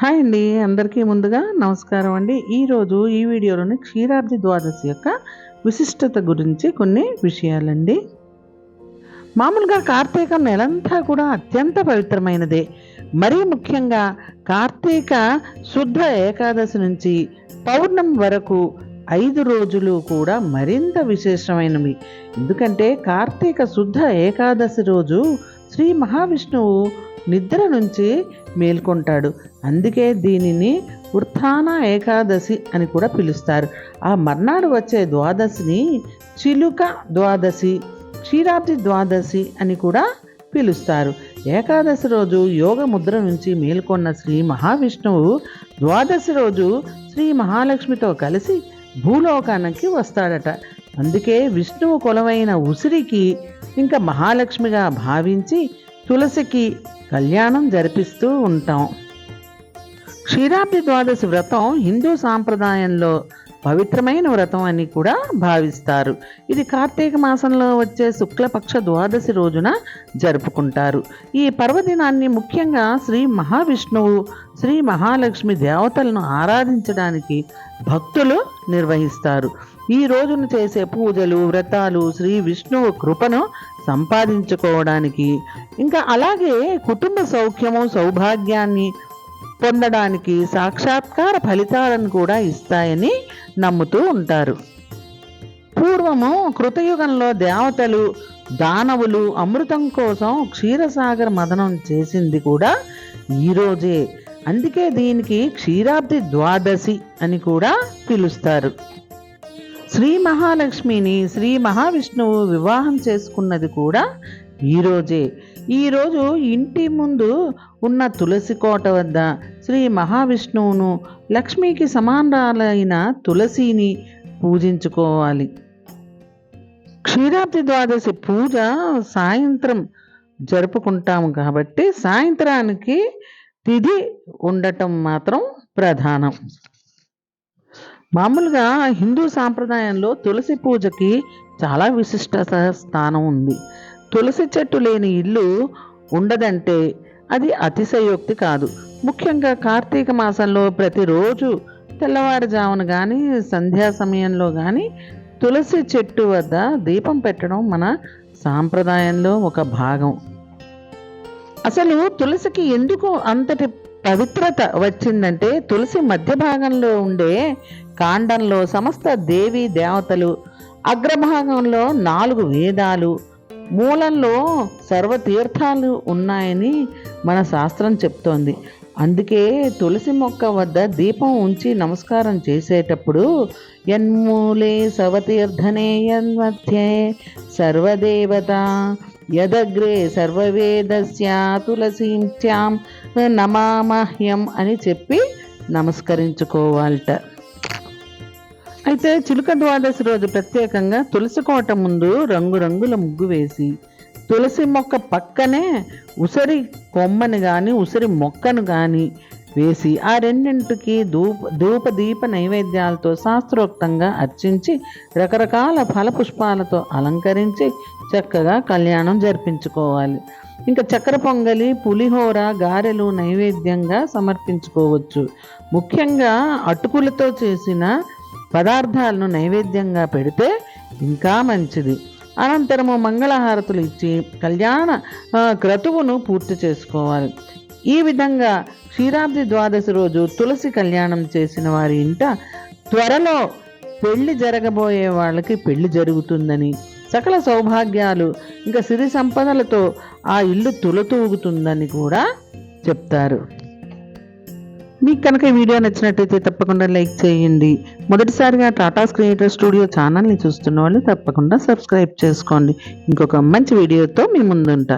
Hi అండి, అందరికీ ముందుగా నమస్కారం అండి. ఈరోజు ఈ వీడియోలోని క్షీరాబ్ది ద్వాదశి యొక్క విశిష్టత గురించి కొన్ని విషయాలండి. మామూలుగా కార్తీక నెలంతా కూడా అత్యంత పవిత్రమైనదే. మరీ ముఖ్యంగా కార్తీక శుద్ధ ఏకాదశి నుంచి పౌర్ణమి వరకు 5 రోజులు కూడా మరింత విశేషమైనవి. ఎందుకంటే కార్తీక శుద్ధ ఏకాదశి రోజు శ్రీ మహావిష్ణువు నిద్ర నుంచి మేల్కొంటాడు. అందుకే దీనిని ఉత్థాన ఏకాదశి అని కూడా పిలుస్తారు. ఆ మర్నాడు వచ్చే ద్వాదశిని చిలుక ద్వాదశి, క్షీరాబ్ది ద్వాదశి అని కూడా పిలుస్తారు. ఏకాదశి రోజు యోగ ముద్ర నుంచి మేల్కొన్న శ్రీ మహావిష్ణువు ద్వాదశి రోజు శ్రీ మహాలక్ష్మితో కలిసి భూలోకానికి వస్తాడట. అందుకే విష్ణువు కొలవైన ఉసిరికి ఇంకా మహాలక్ష్మిగా భావించి తులసికి కళ్యాణం జరిపిస్తూ ఉంటాం. క్షీరాబ్ది ద్వాదశి వ్రతం హిందూ సాంప్రదాయంలో పవిత్రమైన వ్రతం అని కూడా భావిస్తారు. ఇది కార్తీక మాసంలో వచ్చే శుక్లపక్ష ద్వాదశి రోజున జరుపుకుంటారు. ఈ పర్వదినాన్ని ముఖ్యంగా శ్రీ మహావిష్ణువు, శ్రీ మహాలక్ష్మి దేవతలను ఆరాధించడానికి భక్తులు నిర్వహిస్తారు. ఈ రోజున చేసే పూజలు, వ్రతాలు శ్రీ విష్ణువు కృపను సంపాదించుకోవడానికి, ఇంకా అలాగే కుటుంబ సౌఖ్యము, సౌభాగ్యాన్ని పొందడానికి సాక్షాత్కార ఫలితాలను కూడా ఇస్తాయని నమ్ముతూ ఉంటారు. పూర్వము కృతయుగంలో దేవతలు, దానవులు అమృతం కోసం క్షీరసాగర మదనం చేసింది కూడా ఈరోజే. అందుకే దీనికి క్షీరాబ్ది ద్వాదశి అని కూడా పిలుస్తారు. శ్రీ మహాలక్ష్మిని శ్రీ మహావిష్ణువు వివాహం చేసుకున్నది కూడా ఈరోజే. ఈరోజు ఇంటి ముందు ఉన్న తులసి కోట వద్ద శ్రీ మహావిష్ణువును, లక్ష్మికి సమానరాలైన తులసిని పూజించుకోవాలి. క్షీరాబ్ది ద్వాదశి పూజ సాయంత్రం జరుపుకుంటాము కాబట్టి సాయంత్రానికి తిథి ఉండటం మాత్రం ప్రధానం. మామూలుగా హిందూ సాంప్రదాయంలో తులసి పూజకి చాలా విశిష్టత స్థానం ఉంది. తులసి చెట్టు లేని ఇల్లు ఉండదంటే అది అతిశయోక్తి కాదు. ముఖ్యంగా కార్తీక మాసంలో ప్రతిరోజు తెల్లవారుజామున కానీ సంధ్యా సమయంలో కానీ తులసి చెట్టు వద్ద దీపం పెట్టడం మన సాంప్రదాయంలో ఒక భాగం. అసలు తులసికి ఎందుకు అంతటి పవిత్రత వచ్చిందంటే తీర్చి మధ్య భాగంలో ఉండే కాండంలో సమస్త దేవీ దేవతలు, అగ్రభాగంలో 4 వేదాలు, మూలంలో సర్వతీర్థాలు ఉన్నాయని మన శాస్త్రం చెప్తోంది. అందుకే తులసి మొక్క వద్ద దీపం ఉంచి నమస్కారం చేసేటప్పుడు యన్మూలే సవతీర్థనే యన్మధ్యే సర్వదేవత యదగ్రే సర్వవేదస్య తులసీంత్యాం నమామహ్యం అని చెప్పి నమస్కరించుకోవాలట. అయితే చిలుక ద్వాదశి రోజు ప్రత్యేకంగా తులసి కోట ముందు రంగురంగుల ముగ్గు వేసి తులసి మొక్క పక్కనే ఉసిరి కొమ్మని కానీ ఉసిరి మొక్కను కానీ వేసి ఆ రెండింటికి ధూప దీప నైవేద్యాలతో శాస్త్రోక్తంగా అర్చించి రకరకాల ఫలపుష్పాలతో అలంకరించి చక్కగా కళ్యాణం జరిపించుకోవాలి. ఇంకా చక్కెర పొంగలి, పులిహోర, గారెలు నైవేద్యంగా సమర్పించుకోవచ్చు. ముఖ్యంగా అటుకులతో చేసిన పదార్థాలను నైవేద్యంగా పెడితే ఇంకా మంచిది. అనంతరము మంగళహారతులు ఇచ్చి కళ్యాణ క్రతువును పూర్తి చేసుకోవాలి. ఈ విధంగా క్షీరాబ్ది ద్వాదశి రోజు తులసి కళ్యాణం చేసిన వారి ఇంట త్వరలో పెళ్లి జరగబోయే వాళ్ళకి పెళ్లి జరుగుతుందని, సకల సౌభాగ్యాలు ఇంకా సిరి సంపదలతో ఆ ఇల్లు తులతూగుతుందని కూడా చెప్తారు. మీకు కనుక ఈ వీడియో నచ్చినట్టయితే తప్పకుండా లైక్ చేయండి. మొదటిసారిగా టాటాస్ క్రియేటర్ స్టూడియో ఛానల్ని చూస్తున్న వాళ్ళు తప్పకుండా సబ్స్క్రైబ్ చేసుకోండి. ఇంకొక మంచి వీడియోతో మీ ముందుంటా.